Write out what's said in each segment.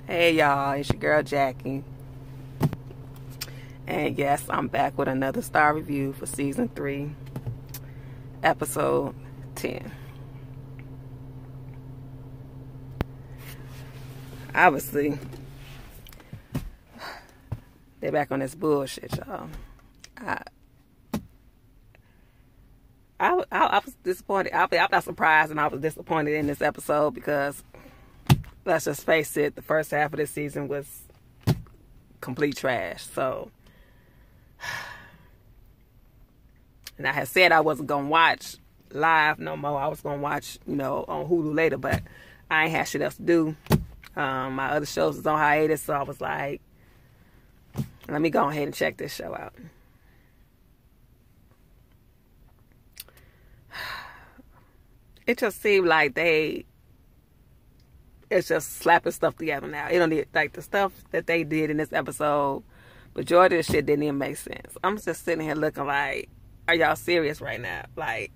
Hey y'all, it's your girl Jackie. And yes, I'm back with another star review for season 3, episode 10. Obviously, they're back on this bullshit, y'all. I was disappointed. I'm not surprised, and I was disappointed in this episode because, let's just face it, the first half of this season was complete trash. So, and I had said I wasn't going to watch live no more. I was going to watch, on Hulu later, but I ain't had shit else to do. My other shows was on hiatus, so I was like, let me go ahead and check this show out. It just seemed like it's just slapping stuff together now. It don't need, like, the stuff that they did in this episode, majority of the shit didn't even make sense. I'm just sitting here looking like, are y'all serious right now? Like,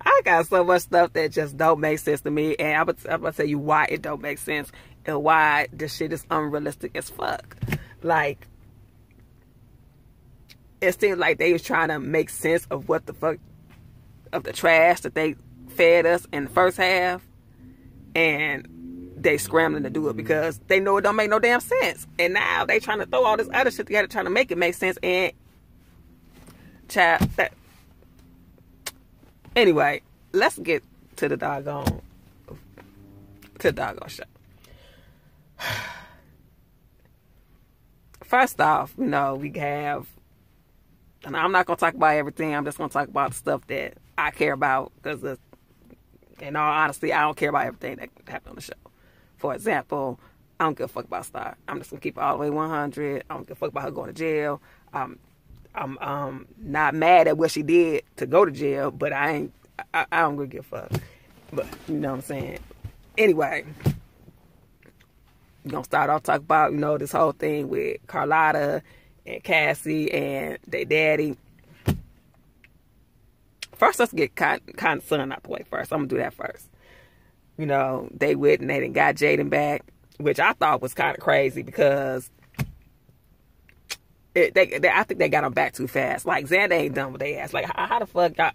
I got so much stuff that just don't make sense to me, and I'm gonna tell you why it don't make sense and why this shit is unrealistic as fuck. Like, it seems like they was trying to make sense of what the fuck, of the trash that they fed us in the first half, and they scrambling to do it because they know it don't make no damn sense. And now they trying to throw all this other shit together, trying to make it make sense. And child, anyway, let's get to the doggone show. First off, we have, and I'm not gonna talk about everything. I'm just gonna talk about the stuff that I care about, because in all honesty, I don't care about everything that happened on the show. For example, I don't give a fuck about Star. I'm just gonna keep it all the way 100. I don't give a fuck about her going to jail. I'm not mad at what she did to go to jail, but I don't really give a fuck. But you know what I'm saying. Anyway, we're gonna start off talking about this whole thing with Carlotta and Cassie and their daddy. First, let's get Cotton Son out the way first. I'm going to do that first. They went and they done got Jaden back, which I thought was kind of crazy because I think they got him back too fast. Like, Xander ain't done with their ass. Like, how the fuck? I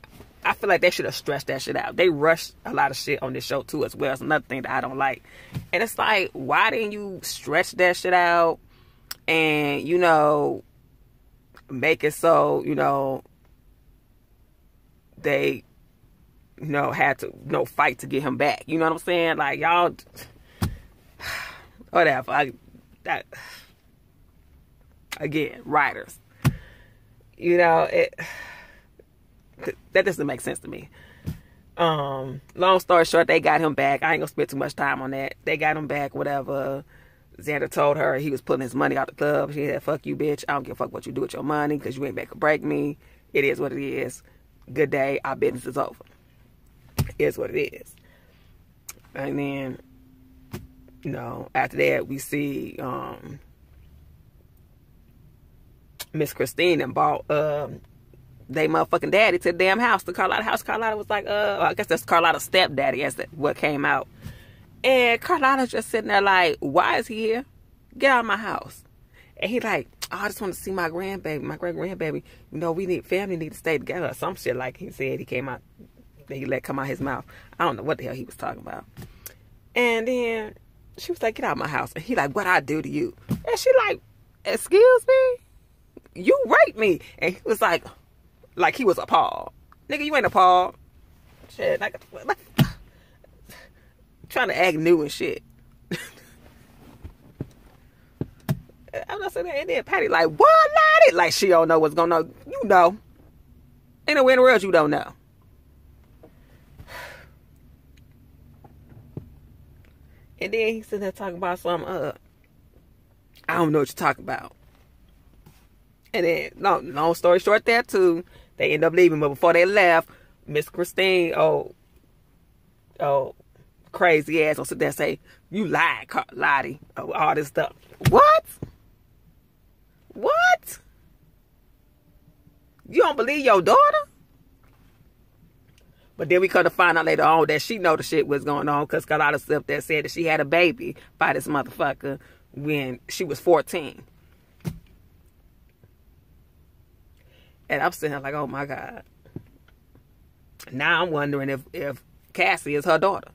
feel like they should have stretched that shit out. They rushed a lot of shit on this show, too, as well. It's another thing that I don't like. And it's like, why didn't you stretch that shit out and, make it so, they, had to, fight to get him back. You know what I'm saying? Like, y'all, whatever. Again, writers. That doesn't make sense to me. Long story short, they got him back. I ain't gonna spend too much time on that. They got him back, whatever. Xander told her he was putting his money out the club. She said, fuck you, bitch. I don't give a fuck what you do with your money, because you ain't make or break me. It is what it is. Good day. Our business is over. It is what it is. And then, after that, we see Miss Christine and bought they motherfucking daddy to the damn house, the Carlotta house. Carlotta was like, I guess that's Carlotta's stepdaddy, as what came out. And Carlotta's just sitting there like, why is he here? Get out of my house. And he like, oh, I just want to see my grandbaby, my great-grandbaby. Family need to stay together, or some shit like he said. He came out, he let come out his mouth. I don't know what the hell he was talking about. And then she was like, get out of my house. And he like, what I do to you? And she like, excuse me? You raped me. And he was like he was appalled. Nigga, you ain't appalled. Shit, like trying to act new and shit. I'm not saying that. And then Patty like, what, laddie? Like, she don't know what's going on. You know. Ain't nowhere in the world you don't know. And then he's sitting there talking about some, I don't know what you're talking about. And then, long story short there, too, they end up leaving. But before they left, Miss Christine, crazy ass, will sit there and say, you lied, Lottie, all this stuff. What? What? You don't believe your daughter? But then we come to find out later on that she know the shit was going on because Carlotta stuff that said that she had a baby by this motherfucker when she was 14. And I'm sitting here like, oh my God. Now I'm wondering if Cassie is her daughter.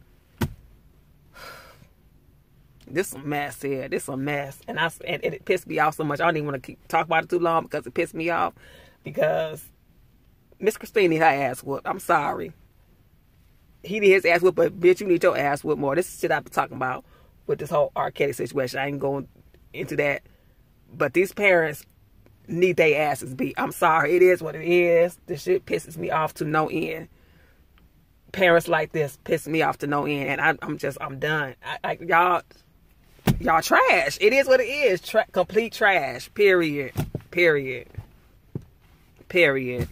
This is a mess here. This is a mess. And it pissed me off so much. I don't even want to keep talk about it too long because it pissed me off. Because Miss Christine need her ass whooped. I'm sorry. He need his ass whooped, but bitch, you need your ass whooped more. This is shit I've been talking about with this whole R. Kelly situation. I ain't going into that. But these parents need their asses beat. I'm sorry. It is what it is. This shit pisses me off to no end. Parents like this piss me off to no end. And I'm done. Y'all trash. It is what it is. Complete trash. Period. Period. Period.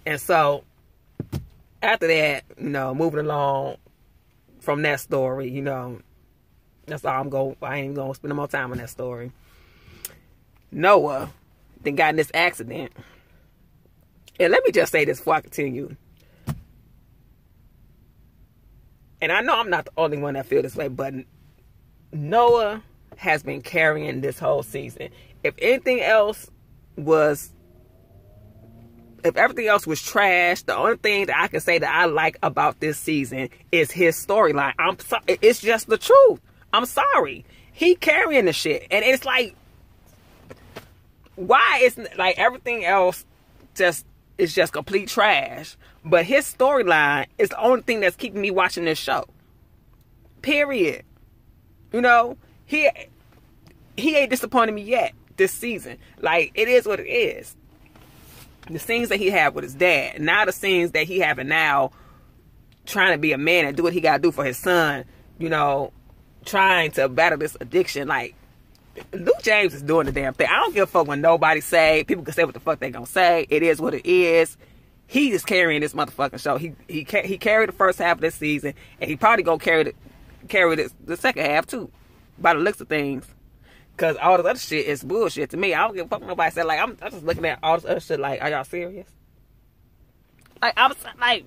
And so, after that, you know, moving along from that story, you know, that's all I'm going. I ain't even going to spend no more time on that story. Noah then got in this accident. And let me just say this before I continue. And I know I'm not the only one that feel this way, but Noah has been carrying this whole season. If everything else was trash, the only thing that I can say that I like about this season is his storyline. I'm sorry. It's just the truth. I'm sorry. He carrying the shit. And it's like, why is like everything else is just complete trash, but his storyline is the only thing that's keeping me watching this show. Period. You know, he ain't disappointed me yet this season. Like, it is what it is. The scenes that he had with his dad, now the scenes that he having now, trying to be a man and do what he gotta do for his son, you know, trying to battle this addiction. Like, Luke James is doing the damn thing. I don't give a fuck when nobody say. People can say what the fuck they gonna say. It is what it is. He is carrying this motherfucking show. He carried the first half of this season, and he probably gonna carry this the second half too, by the looks of things. Cause all this other shit is bullshit to me. I don't give a fuck what nobody said. Like, I'm just looking at all this other shit. Like, are y'all serious? Like, I'm like,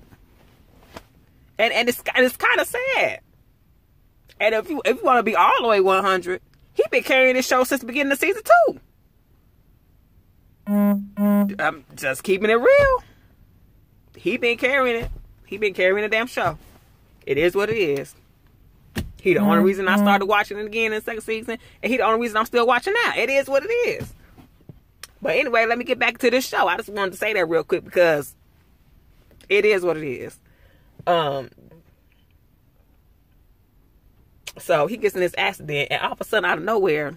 and it's kind of sad. And if you want to be all the way 100. He been carrying this show since the beginning of season 2. I'm just keeping it real. He been carrying it. He been carrying the damn show. It is what it is. He the only reason I started watching it again in the second season. And he the only reason I'm still watching now. It is what it is. But anyway, let me get back to this show. I just wanted to say that real quick because it is what it is. So he gets in this accident, and all of a sudden, out of nowhere,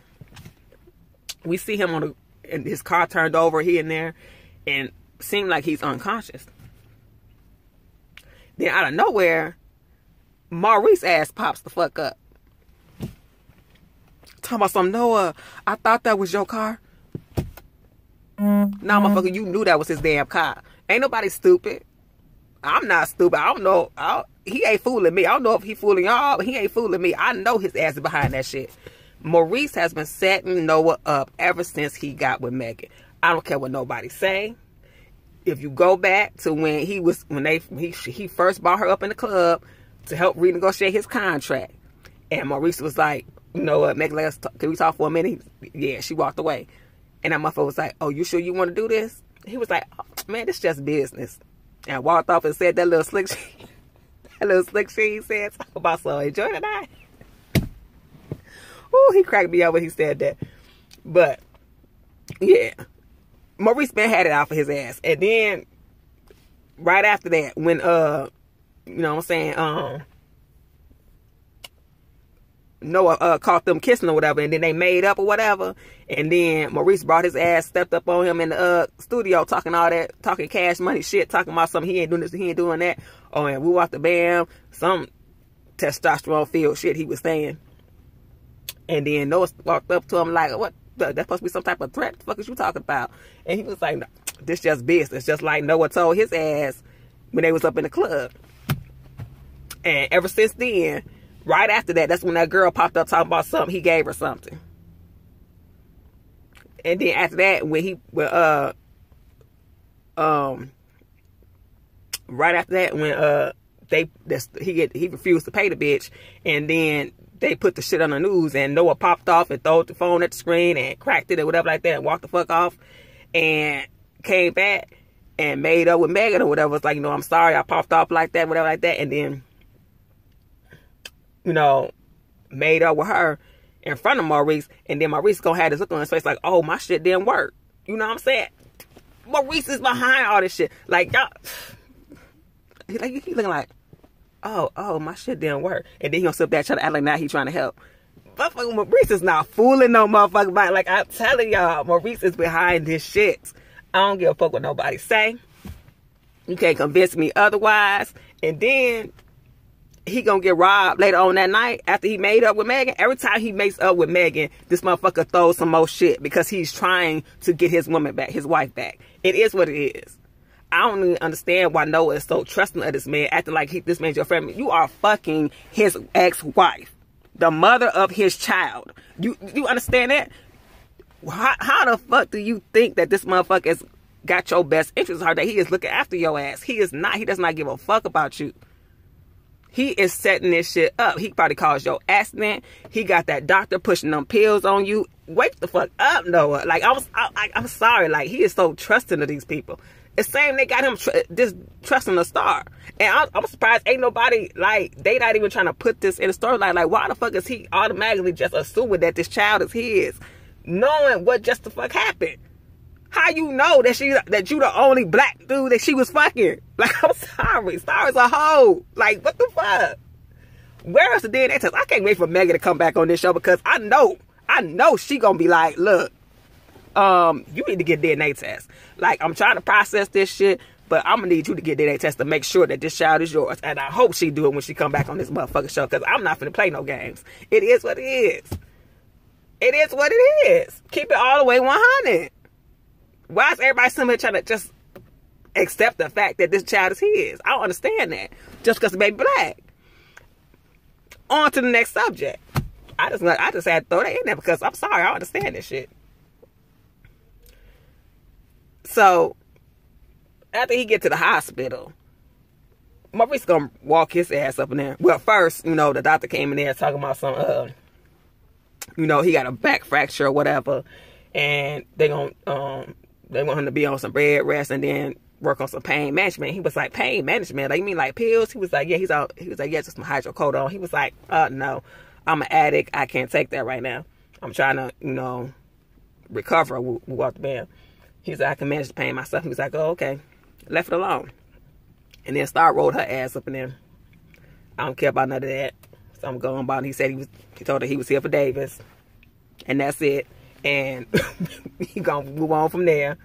we see him and his car turned over here and there, and seemed like he's unconscious. Then out of nowhere, Maurice ass pops the fuck up. Talking about some, Noah, I thought that was your car. Nah, motherfucker, you knew that was his damn car. Ain't nobody stupid. I'm not stupid. I don't know. He ain't fooling me. I don't know if he fooling y'all, but he ain't fooling me. I know his ass is behind that shit. Maurice has been setting Noah up ever since he got with Megan. I don't care what nobody say. If you go back to when he first brought her up in the club to help renegotiate his contract, and Maurice was like, you know what, Megan, can we talk for a minute? Yeah, she walked away. And that motherfucker was like, oh, you sure you want to do this? He was like, oh, man, this just business. And walked off and said that little slick shit. That little slick shit he said. Talk about so enjoy the night. Ooh, he cracked me up when he said that. But, yeah. Maurice Ben had it out for his ass. And then, right after that, when, you know what I'm saying, Noah caught them kissing or whatever, and then they made up or whatever, and then Maurice brought his ass, stepped up on him in the studio, talking all that, talking cash money shit, talking about something, he ain't doing this, he ain't doing that. Oh, and woo off the bam, some testosterone filled shit he was saying. And then Noah walked up to him like, what, that's supposed to be some type of threat? What the fuck is you talking about? And he was like, no, this just business, just like Noah told his ass when they was up in the club. And ever since then, right after that, that's when that girl popped up talking about something. He gave her something. And then after that, when right after that, when he refused to pay the bitch, and then they put the shit on the news, and Noah popped off and threw the phone at the screen and cracked it or whatever like that and walked the fuck off and came back and made up with Megan or whatever. It's like, I'm sorry I popped off like that, whatever like that, and then, made up with her in front of Maurice, and then Maurice gonna have this look on his face like, oh, my shit didn't work. You know what I'm saying? Maurice is behind all this shit. Like, y'all, he looking like, oh, my shit didn't work. And then he gonna sit there trying to act like now he trying to help. Motherfucker, Maurice is not fooling no motherfucker body. Like, I'm telling y'all, Maurice is behind this shit. I don't give a fuck what nobody say. You can't convince me otherwise. And then he gonna get robbed later on that night after he made up with Megan. Every time he makes up with Megan, this motherfucker throws some more shit because he's trying to get his woman back, his wife back. It is what it is. I don't even understand why Noah is so trusting of this man, acting like this man's your friend. You are fucking his ex-wife, the mother of his child. You understand that? How the fuck do you think that this motherfucker has got your best interest at heart, that he is looking after your ass? He is not. He does not give a fuck about you. He is setting this shit up. He probably caused your accident. He got that doctor pushing them pills on you. Wake the fuck up, Noah. Like, I'm sorry. Like, he is so trusting of these people. It's same they got him just trusting a star. And I'm surprised ain't nobody, like, they not even trying to put this in the storyline. Like, why the fuck is he automatically just assuming that this child is his, knowing what just the fuck happened? How you know that you the only black dude that she was fucking? Like, I'm sorry. Star is a hoe. Like, what the fuck? Where's the DNA test? I can't wait for Megan to come back on this show, because I know she gonna be like, look, you need to get DNA test. Like, I'm trying to process this shit, but I'm gonna need you to get DNA test to make sure that this child is yours. And I hope she do it when she come back on this motherfucking show, because I'm not finna play no games. It is what it is. It is what it is. Keep it all the way 100. Why is everybody somewhere trying to just accept the fact that this child is his? I don't understand that. Just because the baby black. On to the next subject. I just had to throw that in there because I'm sorry, I don't understand this shit. So, after he get to the hospital, Maurice gonna walk his ass up in there. Well, first, the doctor came in there talking about some, he got a back fracture or whatever, and they want him to be on some bed rest and then work on some pain management. He was like, pain management? Like, you mean like pills? He was like, yeah. He was like, yeah, just some hydrocodone. He was like, no, I'm an addict. I can't take that right now. I'm trying to, recover. We walked the band. He was like, I can manage the pain myself. He was like, oh, okay. Left it alone. And then Star rolled her ass up in there. I don't care about none of that. So I'm going about it. He said he told her he was here for Davis. And that's it. And he gonna move on from there.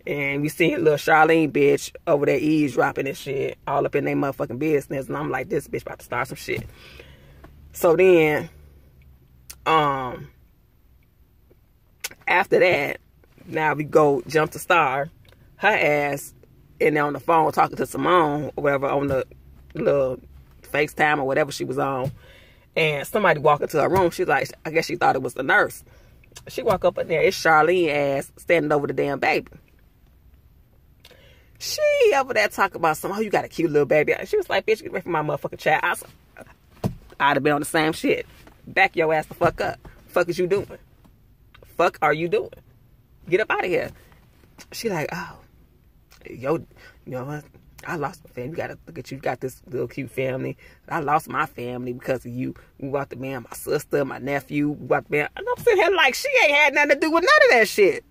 And we see little Charlene bitch over there eavesdropping and shit, all up in their motherfucking business. And I'm like, this bitch about to start some shit. So then, after that, now we jump to Star. Her ass in there on the phone talking to Simone or whatever on the little FaceTime or whatever she was on. And somebody walked into her room. She's like, I guess she thought it was the nurse. She walk up in there. It's Charlene ass standing over the damn baby. She over there talking about something. Oh, you got a cute little baby. She was like, bitch, get away from my motherfucking child. I'd have been on the same shit. Back your ass the fuck up. Fuck is you doing? Fuck are you doing? Get up out of here. She like, oh, yo, you know what? I lost my family. You gotta look at you. You got this little cute family. I lost my family because of you. We walked the man, my sister, my nephew. We walked the man. And I'm sitting here like, she ain't had nothing to do with none of that shit.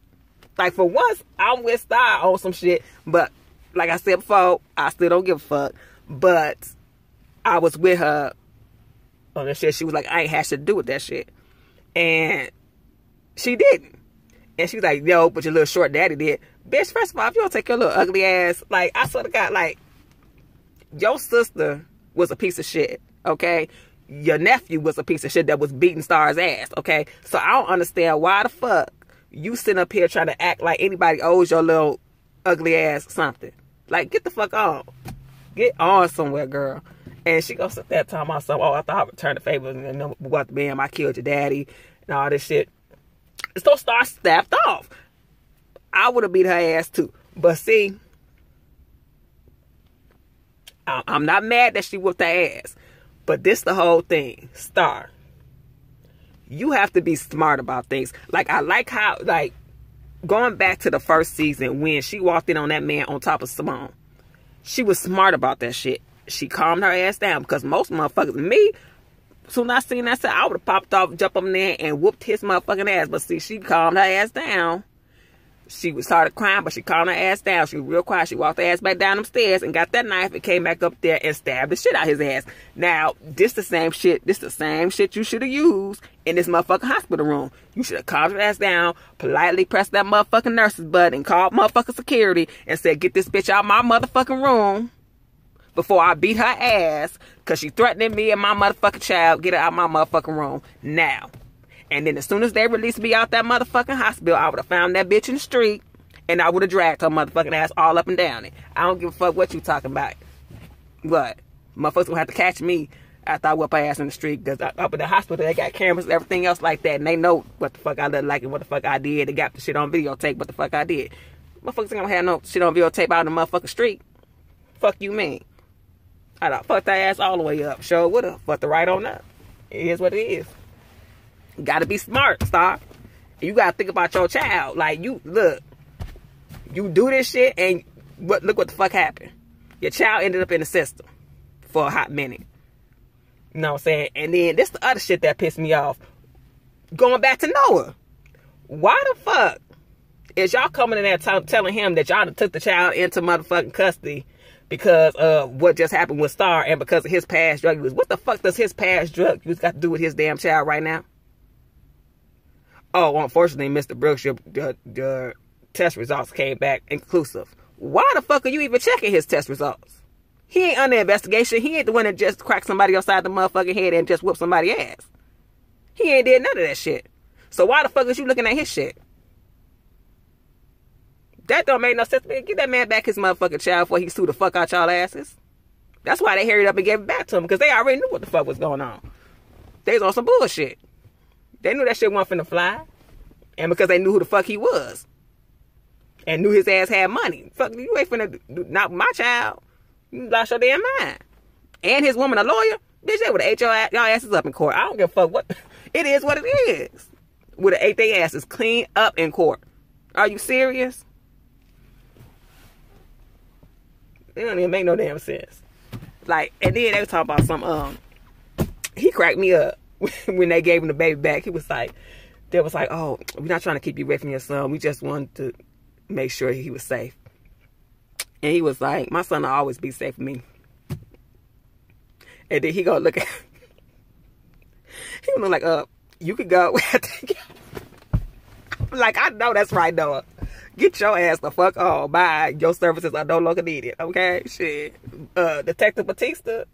Like, for once, I'm with Star on some shit. But, like I said before, I still don't give a fuck. But I was with her on that shit. She was like, I ain't had shit to do with that shit. And she didn't. And she was like, yo, but your little short daddy did. Bitch, first of all, if you don't take your little ugly ass, like, I swear to God, like, your sister was a piece of shit, okay? Your nephew was a piece of shit that was beating Star's ass, okay? So I don't understand why the fuck you sitting up here trying to act like anybody owes your little ugly ass something. Like, get the fuck on. Get on somewhere, girl. And she goes sit there talking about something. Oh, I thought I returned the favor. And what, man, I killed your daddy and all this shit. So Star snapped off. I would have beat her ass too. But see, I'm not mad that she whooped her ass. But this the whole thing. Star, you have to be smart about things. Like, I like how, like, going back to the first season when she walked in on that man on top of Simone. She was smart about that shit. She calmed her ass down because most motherfuckers, me, soon as I seen that, I would have popped off, jumped up in there and whooped his motherfucking ass. But see, she calmed her ass down. She started crying, but she calmed her ass down. She was real quiet. She walked her ass back down them stairs and got that knife and came back up there and stabbed the shit out his ass. Now, this the same shit. This the same shit you should have used in this motherfucking hospital room. You should have calmed your ass down, politely pressed that motherfucking nurse's button, called motherfucking security and said, get this bitch out my motherfucking room before I beat her ass because she threatening me and my motherfucking child. Get her out my motherfucking room now. And then as soon as they released me out that motherfucking hospital, I would have found that bitch in the street and I would have dragged her motherfucking ass all up and down it. I don't give a fuck what you talking about. What? Motherfuckers gonna have to catch me after I whip her ass in the street because up at the hospital they got cameras and everything else like that and they know what the fuck I look like and what the fuck I did. They got the shit on videotape what the fuck I did. Motherfuckers ain't gonna have no shit on videotape out in the motherfucking street. Fuck you mean? I done fucked her ass all the way up. Sure would've. Fucked her right on up. It is what it is. You gotta be smart, Star. You gotta think about your child. Like, you, look, you do this shit and look what the fuck happened. Your child ended up in the system for a hot minute. You know what I'm saying? And then this the other shit that pissed me off. Going back to Noah. Why the fuck is y'all coming in there telling him that y'all took the child into motherfucking custody because of what just happened with Star and because of his past drug use? What the fuck does his past drug use got to do with his damn child right now? Oh, unfortunately, Mr. Brooks, your test results came back inconclusive. Why the fuck are you even checking his test results? He ain't under investigation. He ain't the one that just cracked somebody upside the motherfucking head and just whooped somebody's ass. He ain't did none of that shit. So why the fuck is you looking at his shit? That don't make no sense. Man, get that man back his motherfucking child before he sue the fuck out y'all asses. That's why they hurried up and gave it back to him because they already knew what the fuck was going on. They was on some bullshit. They knew that shit wasn't finna fly. And because they knew who the fuck he was. And knew his ass had money. Fuck, you ain't finna do not my child. You lost your damn mind. And his woman a lawyer. Bitch, they would have ate y'all asses up in court. I don't give a fuck what. It is what it is. Would have ate their asses clean up in court. Are you serious? It don't even make no damn sense. Like, and then they were talking about some, he cracked me up. When they gave him the baby back, he was like, they was like, oh, we're not trying to keep you away from your son. We just wanted to make sure he was safe. And he was like, my son will always be safe for me. And then he gonna look at, he was like, you could go. Like, I know that's right, Noah. Get your ass the fuck on. Bye. Your services are no longer needed. Okay? Shit. Detective Batista,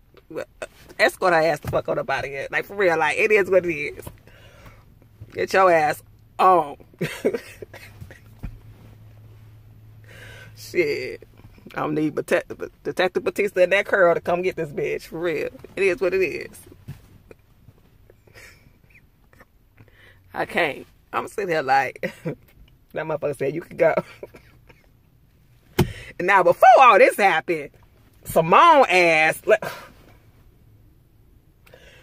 escort her ass the fuck on up out of here. Like, for real. Like, it is what it is. Get your ass on. Shit. I don't need Detective Batista and that curl to come get this bitch. For real. It is what it is. I can't. I'm sitting here like... That motherfucker said you could go. And now, before all this happened, Simone asked...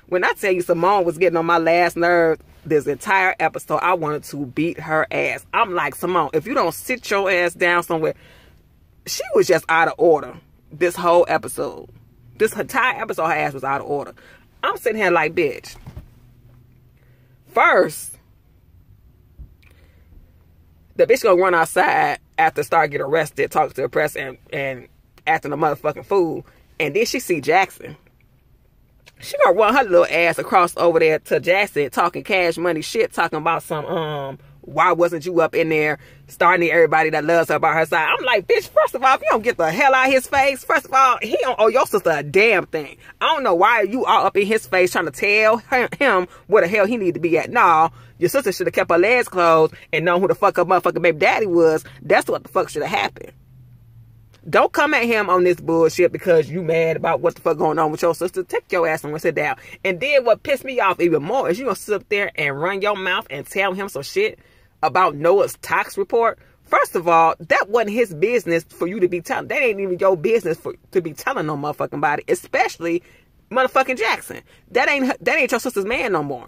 When I tell you Simone was getting on my last nerve this entire episode, I wanted to beat her ass. I'm like, Simone, if you don't sit your ass down somewhere... She was just out of order this whole episode. This entire episode, her ass was out of order. I'm sitting here like, bitch. First... The bitch gonna run outside after Star get arrested, talking to the press and acting a motherfucking fool. And then she see Jackson. She gonna run her little ass across over there to Jackson, talking cash money shit, talking about some, why wasn't you up in there starting everybody that loves her by her side? I'm like, bitch, first of all, if you don't get the hell out of his face, first of all, he don't owe your sister a damn thing. I don't know why you all up in his face trying to tell him where the hell he need to be at. No, your sister should have kept her legs closed and known who the fuck her motherfucking baby daddy was. That's what the fuck should have happened. Don't come at him on this bullshit because you mad about what the fuck going on with your sister. Take your ass and sit down. And then what pissed me off even more is you gonna sit up there and run your mouth and tell him some shit about Noah's tox report First of all, that wasn't his business for you to be telling. That ain't even your business to be telling no motherfucking body, especially motherfucking Jackson. That ain't your sister's man no more.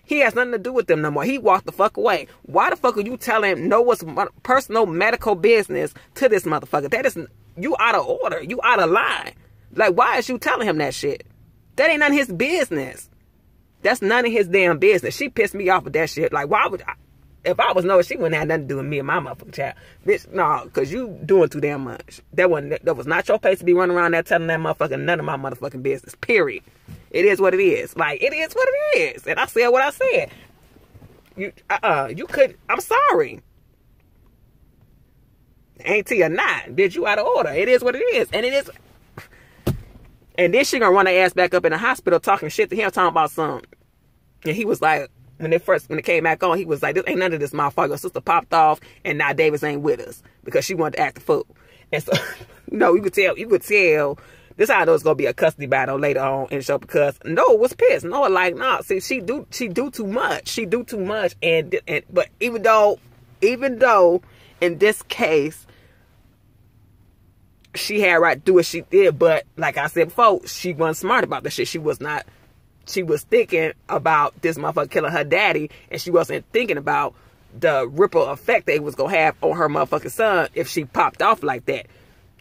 He has nothing to do with them no more. He walked the fuck away. Why the fuck are you telling Noah's personal medical business to this motherfucker? That is, you out of order. You out of line. Like, why is you telling him that shit? That ain't none of his business. That's none of his damn business. She pissed me off with that shit. Like, why would if I was Noah, she wouldn't have nothing to do with me and my motherfucking child. Bitch, no, because you doing too damn much. That was not your place to be running around there telling that motherfucker none of my motherfucking business. Period. It is what it is. Like, it is what it is. And I said what I said. You could, I'm sorry. Ain't or not. Bitch, you out of order. It is what it is. And it is. And then she gonna run her ass back up in the hospital talking shit to him, talking about something. And he was like, when it came back on, he was like, this ain't none of this my fault. Your sister popped off and now Davis ain't with us because she wanted to act the fool. And so, you could tell, this I know it's gonna be a custody battle later on in the show because Noah was pissed. Noah like, nah, see, she do too much. She do too much. But even though in this case, she had right to do what she did, but like I said before, she wasn't smart about the shit. She was thinking about this motherfucker killing her daddy, and she wasn't thinking about the ripple effect that it was gonna have on her motherfucking son if she popped off like that.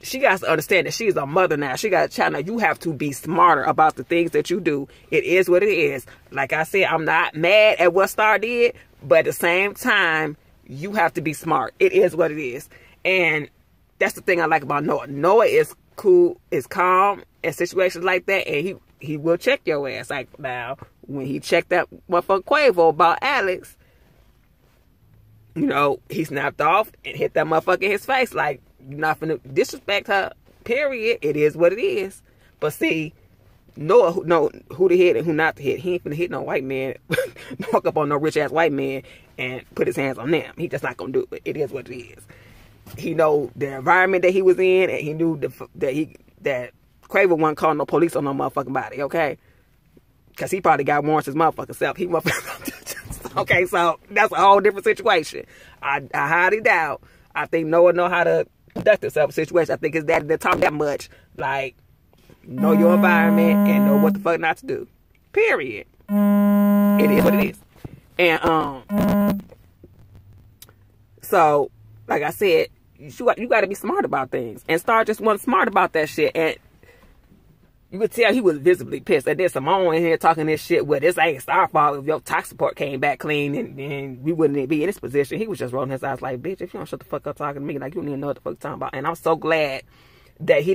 She got to understand that she is a mother now. She got a child now. You have to be smarter about the things that you do. It is what it is. Like I said, I'm not mad at what Star did, but at the same time, you have to be smart. It is what it is. And that's the thing I like about Noah. Noah is cool, is calm in situations like that, and he will check your ass. Like, now, when he checked that motherfucker Quavo about Alex, he snapped off and hit that motherfucker in his face. Like, you're not finna disrespect her, period. It is what it is. But see, Noah know who to hit and who not to hit. He ain't finna hit no white man, walk up on no rich-ass white man and put his hands on them. He just not gonna do it. It is what it is. He know the environment that he was in, and he knew that Quavo wasn't calling no police on no motherfucking body, okay? Because he probably got warrants his motherfucking self. Okay, so that's a whole different situation. I highly doubt. I think Noah know how to conduct himself in situation. I think his daddy didn't talk that much. Like, know your environment and know what the fuck not to do. Period. It is what it is. And so, like I said, you got to be smart about things. And Star just wasn't smart about that shit. And you could tell he was visibly pissed. And then Simone in here talking this shit, well, this ain't Star's fault if your tax support came back clean and we wouldn't be in this position. He was just rolling his eyes like, bitch, if you don't shut the fuck up talking to me, like, you don't even know what the fuck you're talking about. And I'm so glad that he